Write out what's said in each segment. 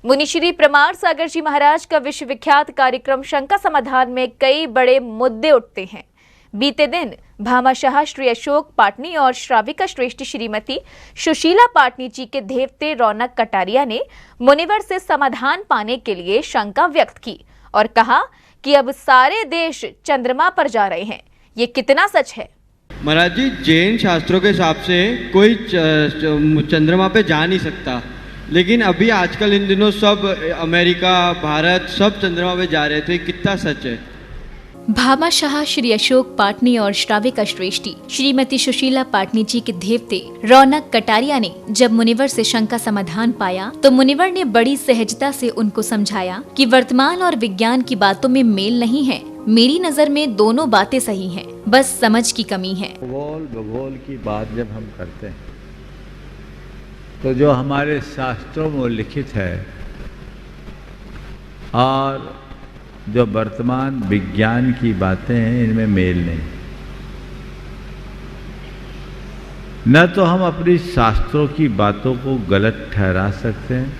मुनिश्री प्रमाण सागर जी महाराज का विश्वविख्यात कार्यक्रम शंका समाधान में कई बड़े मुद्दे उठते हैं। बीते दिन भामाशाह श्री अशोक पाटनी और श्राविका श्रेष्ठ श्रीमती सुशीला पाटनी जी के देवते रौनक कटारिया ने मुनिवर से समाधान पाने के लिए शंका व्यक्त की और कहा कि अब सारे देश चंद्रमा पर जा रहे हैं। ये कितना सच है? महाराज जी, जैन शास्त्रों के हिसाब से कोई चंद्रमा पे जा नहीं सकता, लेकिन अभी आजकल इन दिनों सब अमेरिका, भारत सब चंद्रमा पे जा रहे थे। कितना सच है? भामाशाह श्री अशोक पाटनी और श्राविका श्रेष्ठी श्रीमती सुशीला पाटनी जी के देवते रौनक कटारिया ने जब मुनिवर से शंका समाधान पाया तो मुनिवर ने बड़ी सहजता से उनको समझाया कि वर्तमान और विज्ञान की बातों में मेल नहीं है। मेरी नजर में दोनों बातें सही हैं, बस समझ की कमी है। भूगोल की बात जब हम करते हैं तो जो हमारे शास्त्रों में लिखित है और जो वर्तमान विज्ञान की बातें हैं, इनमें मेल नहीं। न तो हम अपनी शास्त्रों की बातों को गलत ठहरा सकते हैं,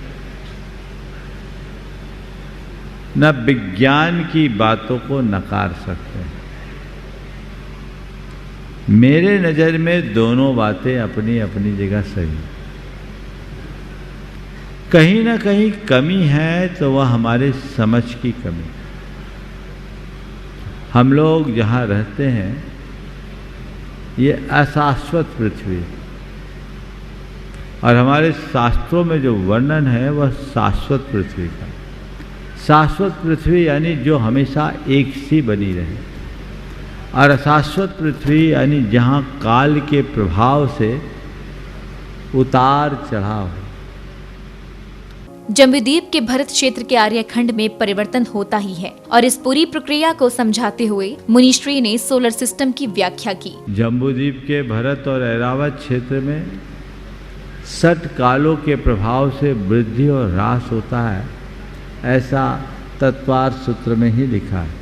न विज्ञान की बातों को नकार सकते हैं। मेरे नज़र में दोनों बातें अपनी अपनी जगह सही। कहीं ना कहीं कमी है तो वह हमारे समझ की कमी। हम लोग जहाँ रहते हैं ये अशाश्वत पृथ्वी, और हमारे शास्त्रों में जो वर्णन है वह शाश्वत पृथ्वी का। शाश्वत पृथ्वी यानी जो हमेशा एक सी बनी रहे, और अशाश्वत पृथ्वी यानी जहाँ काल के प्रभाव से उतार चढ़ाव हो। जम्बूद्वीप के भरत क्षेत्र के आर्यखंड में परिवर्तन होता ही है, और इस पूरी प्रक्रिया को समझाते हुए मुनिश्री ने सोलर सिस्टम की व्याख्या की। जम्बूद्वीप के भरत और ऐरावत क्षेत्र में 60 कालों के प्रभाव से वृद्धि और ह्रास होता है, ऐसा तत्वार्थ सूत्र में ही लिखा है।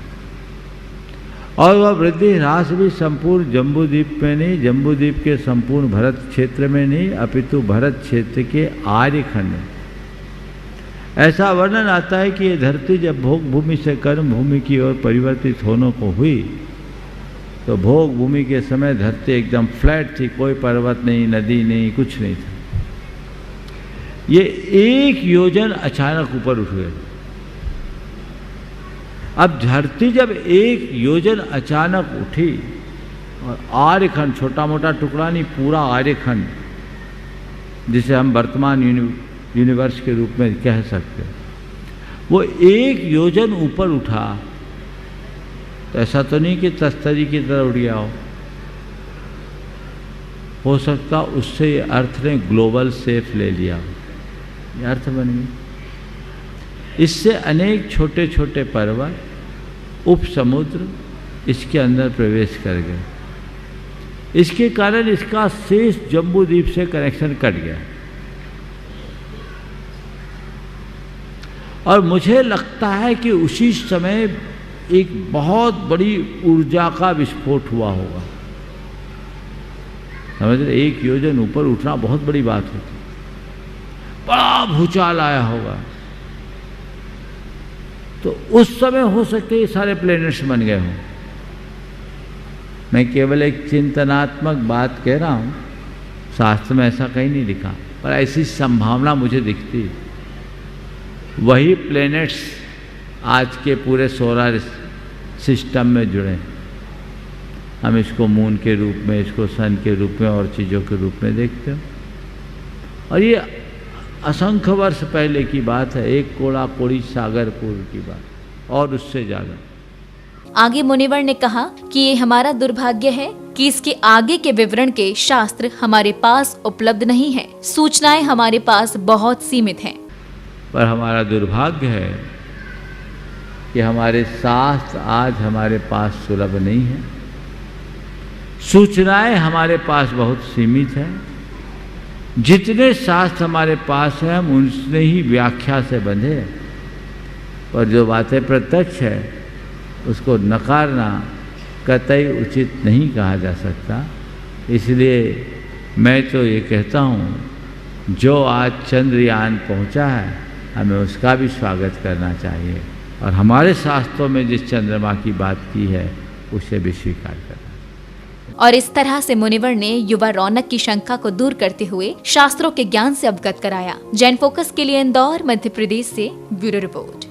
और वह वृद्धि ह्रास भी संपूर्ण जम्बूद्वीप में नहीं, जम्बूद्वीप के संपूर्ण भरत क्षेत्र में नहीं, अपितु भरत क्षेत्र के आर्यखंड में। ऐसा वर्णन आता है कि ये धरती जब भोग भूमि से कर्म भूमि की ओर परिवर्तित होने को हुई तो भोग भूमि के समय धरती एकदम फ्लैट थी, कोई पर्वत नहीं, नदी नहीं, कुछ नहीं था। ये एक योजन अचानक ऊपर उठ गए। अब धरती जब एक योजन अचानक उठी और आर्यखंड, छोटा मोटा टुकड़ा नहीं, पूरा आर्यखंड, जिसे हम वर्तमान यूनिवर्स के रूप में कह सकते हैं, वो एक योजन ऊपर उठा तो ऐसा तो नहीं कि तस्तरी की तरह उड़ गया हो सकता उससे ये अर्थ ने ग्लोबल सेफ ले लिया, ये अर्थ बन गई। इससे अनेक छोटे छोटे पर्वत, उपसमुद्र इसके अंदर प्रवेश कर गए। इसके कारण इसका शेष जम्बूद्वीप से कनेक्शन कट गया। और मुझे लगता है कि उसी समय एक बहुत बड़ी ऊर्जा का विस्फोट हुआ होगा। समझ रहे? एक योजन ऊपर उठना बहुत बड़ी बात होती, बड़ा भूचाल आया होगा। तो उस समय हो सकते ये सारे प्लैनेट्स बन गए हों। मैं केवल एक चिंतनात्मक बात कह रहा हूँ, शास्त्र में ऐसा कहीं नहीं लिखा, पर ऐसी संभावना मुझे दिखती है। वही प्लैनेट्स आज के पूरे सोलर सिस्टम में जुड़े। हम इसको मून के रूप में, इसको सन के रूप में और चीज़ों के रूप में देखते हो। और ये असंख्य वर्ष पहले की बात है, एक कोड़ा कोड़ी सागर पूर्व की बात, और उससे ज़्यादा। आगे मुनिवर ने कहा कि ये हमारा दुर्भाग्य है कि इसके आगे के विवरण के शास्त्र हमारे पास उपलब्ध नहीं है। सूचनाएं हमारे पास बहुत सीमित हैं। पर हमारा दुर्भाग्य है कि हमारे शास्त्र आज हमारे पास सुलभ नहीं है। सूचनाएं हमारे पास बहुत सीमित हैं। जितने शास्त्र हमारे पास हैं हम उनसे ही व्याख्या से बंधे हैं, पर जो बातें प्रत्यक्ष है उसको नकारना कतई उचित नहीं कहा जा सकता। इसलिए मैं तो ये कहता हूँ, जो आज चंद्रयान पहुँचा है हमें उसका भी स्वागत करना चाहिए और हमारे शास्त्रों में जिस चंद्रमा की बात की है उसे भी स्वीकार करना। और इस तरह से मुनिवर ने युवा रौनक की शंका को दूर करते हुए शास्त्रों के ज्ञान से अवगत कराया। जैन फोकस के लिए इंदौर, मध्य प्रदेश से ब्यूरो रिपोर्ट।